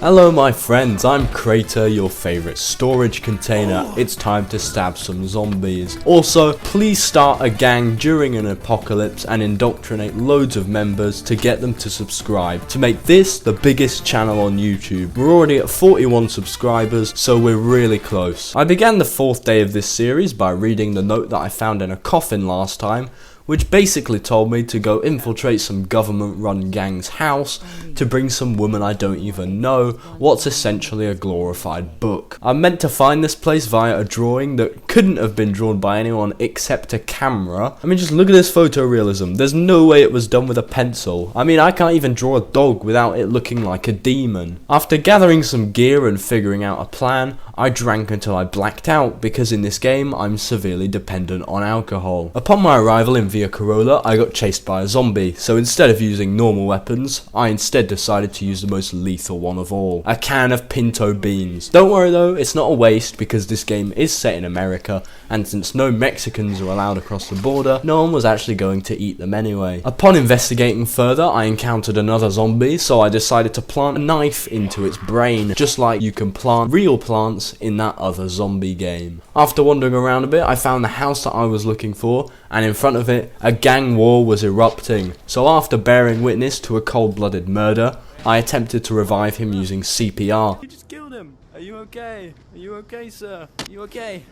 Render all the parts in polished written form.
Hello my friends, I'm Crater, your favourite storage container. It's time to stab some zombies. Also, please start a gang during an apocalypse and indoctrinate loads of members to get them to subscribe to make this the biggest channel on YouTube. We're already at 41 subscribers, so we're really close. I began the 4th day of this series by reading the note that I found in a coffin last time, which basically told me to go infiltrate some government-run gang's house to bring some woman I don't even know what's essentially a glorified book. I'm meant to find this place via a drawing that couldn't have been drawn by anyone except a camera. I mean, just look at this photorealism. There's no way it was done with a pencil. I mean, I can't even draw a dog without it looking like a demon. After gathering some gear and figuring out a plan, I drank until I blacked out because in this game I'm severely dependent on alcohol. Upon my arrival in Via Corolla, I got chased by a zombie, so instead of using normal weapons, I instead decided to use the most lethal one of all, a can of pinto beans. Don't worry though, it's not a waste because this game is set in America, and since no Mexicans are allowed across the border, no one was actually going to eat them anyway. Upon investigating further, I encountered another zombie, so I decided to plant a knife into its brain, just like you can plant real plants in that other zombie game. After wandering around a bit, I found the house that I was looking for, and in front of it, a gang war was erupting. So after bearing witness to a cold-blooded murder, I attempted to revive him using CPR. You just killed him. Are you okay? Are you okay, sir? Are you okay?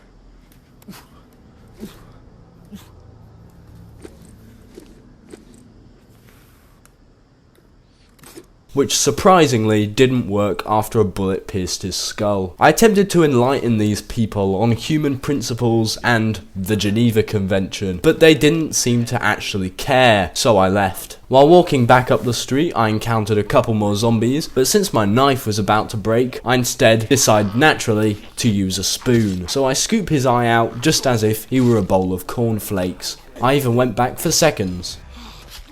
Which surprisingly didn't work after a bullet pierced his skull. I attempted to enlighten these people on human principles and the Geneva Convention, but they didn't seem to actually care, so I left. While walking back up the street, I encountered a couple more zombies, but since my knife was about to break, I instead decided naturally to use a spoon. So I scoop his eye out just as if he were a bowl of cornflakes. I even went back for seconds.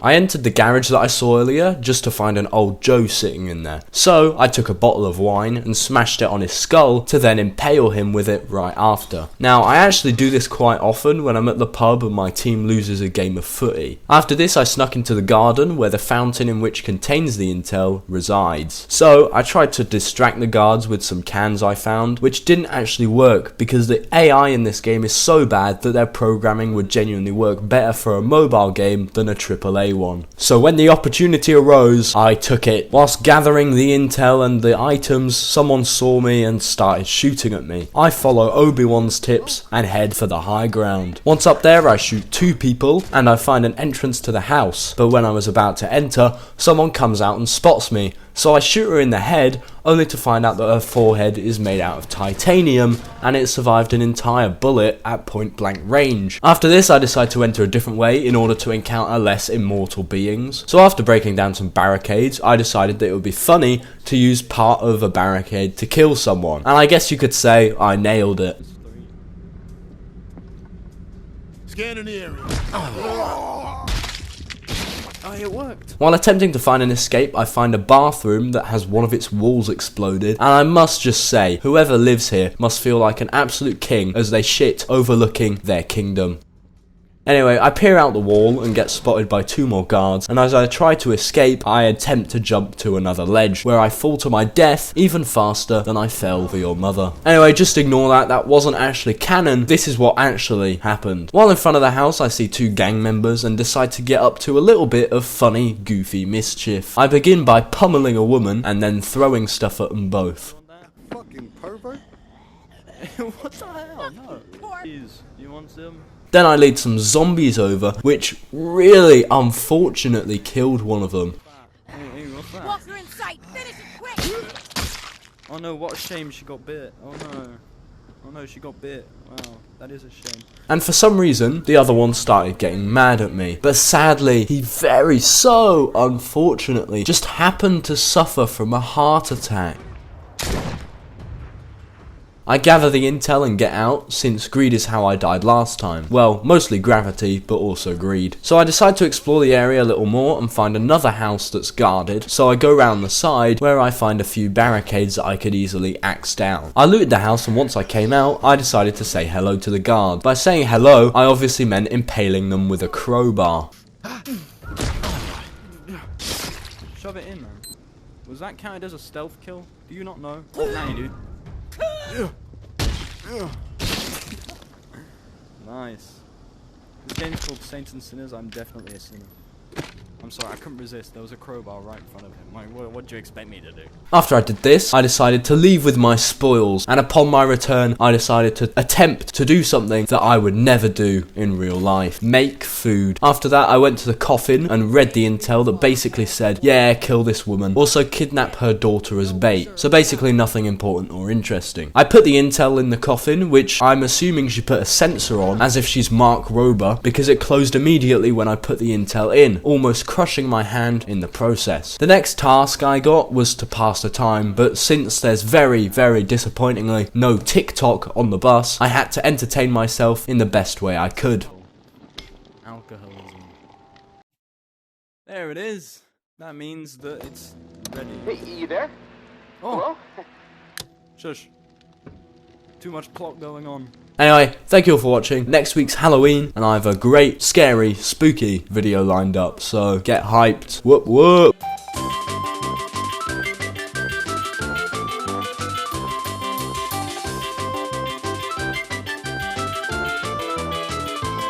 I entered the garage that I saw earlier just to find an old Joe sitting in there. So I took a bottle of wine and smashed it on his skull to then impale him with it right after. Now I actually do this quite often when I'm at the pub and my team loses a game of footy. After this I snuck into the garden where the fountain in which contains the intel resides. So I tried to distract the guards with some cans I found, which didn't actually work because the AI in this game is so bad that their programming would genuinely work better for a mobile game than a AAA one. So when the opportunity arose, I took it. Whilst gathering the intel and the items, someone saw me and started shooting at me. I follow Obi-Wan's tips and head for the high ground. Once up there, I shoot 2 people and I find an entrance to the house. But when I was about to enter, someone comes out and spots me. So I shoot her in the head, only to find out that her forehead is made out of titanium and it survived an entire bullet at point blank range. After this I decide to enter a different way in order to encounter less immortal beings. So after breaking down some barricades, I decided that it would be funny to use part of a barricade to kill someone. And I guess you could say I nailed it. Scanning the area. Oh, it worked. While attempting to find an escape, I find a bathroom that has one of its walls exploded, and I must just say, whoever lives here must feel like an absolute king as they shit overlooking their kingdom. Anyway, I peer out the wall and get spotted by 2 more guards, and as I try to escape, I attempt to jump to another ledge, where I fall to my death even faster than I fell for your mother. Anyway, just ignore that, that wasn't actually canon, this is what actually happened. While in front of the house, I see 2 gang members and decide to get up to a little bit of funny, goofy mischief. I begin by pummeling a woman and then throwing stuff at them both. Fucking pervert. What the hell? No. Please, you want some? Then I lead some zombies over, which really unfortunately killed one of them. Hey, what's that? Walker in sight! Finish it quick! Oh no, what a shame she got bit. Oh no. Oh no, she got bit. Wow, that is a shame. And for some reason, the other one started getting mad at me. But sadly, he so unfortunately, just happened to suffer from a heart attack. I gather the intel and get out, since greed is how I died last time. Well, mostly gravity, but also greed. So I decide to explore the area a little more and find another house that's guarded, so I go round the side, where I find a few barricades that I could easily axe down. I looted the house, and once I came out, I decided to say hello to the guard. By saying hello, I obviously meant impaling them with a crowbar. Shove it in, man. Was that counted as a stealth kill? Do you not know? Nah, you do. Nice. This game's called Saints and Sinners. I'm definitely a sinner. I'm sorry, I couldn't resist. There was a crowbar right in front of him. Like, what do you expect me to do? After I did this, I decided to leave with my spoils, and upon my return, I decided to attempt to do something that I would never do in real life. Make food. After that, I went to the coffin and read the intel that basically said, yeah, kill this woman. Also, kidnap her daughter as bait. So basically nothing important or interesting. I put the intel in the coffin, which I'm assuming she put a sensor on, as if she's Mark Rober, because it closed immediately when I put the intel in, almost crushing my hand in the process. The next task I got was to pass the time, but since there's very, very disappointingly no TikTok on the bus, I had to entertain myself in the best way I could. Alcoholism. There it is. That means that it's ready. Hey, you there? Oh, Hello? shush. Too much plot going on. Anyway, thank you all for watching. Next week's Halloween, and I have a great, scary, spooky video lined up, so get hyped. Whoop whoop!